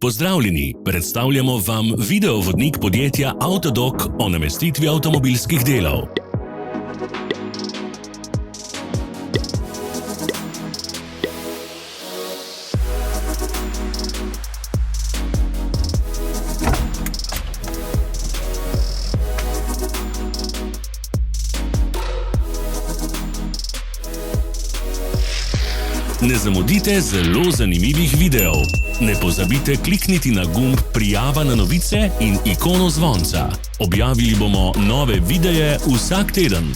Pozdravljeni, predstavljamo vam videovodnik podjetja Autodoc o namestitvi avtomobilskih delov. Ne zamudite zelo zanimivih videov. Ne pozabite klikniti na gumb Prijava na novice in ikono zvonca. Objavili bomo nove videe vsak teden.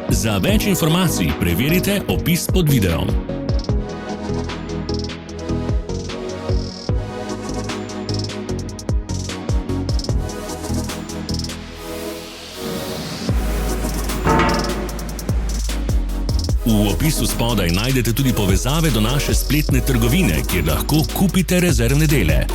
Za več informacij preverite opis pod videom. V opisu spodaj najdete tudi povezave do naše spletne trgovine, kjer lahko kupite rezervne dele.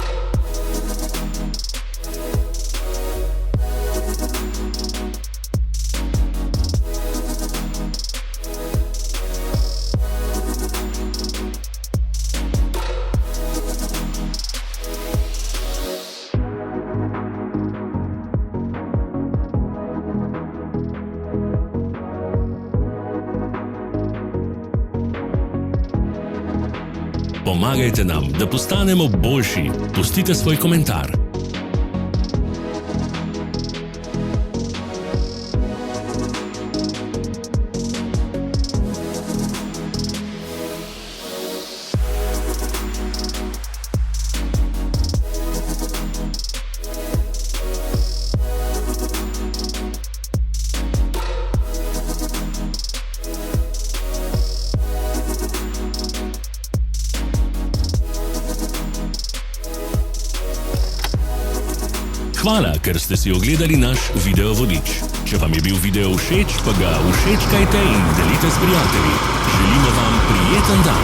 Pomagajte nam, da postanemo boljši. Pustite svoj komentar. Hvala, ker ste si ogledali naš videovodič. Če vam je bil video všeč, pa ga všečkajte in delite s prijatelji. Želimo vam prijeten dan.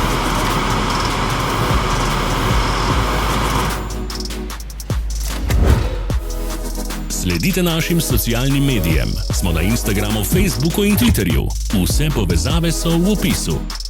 Sledite našim socialnim medijem. Smo na Instagramu, Facebooku in Twitterju. Vse povezave so v opisu.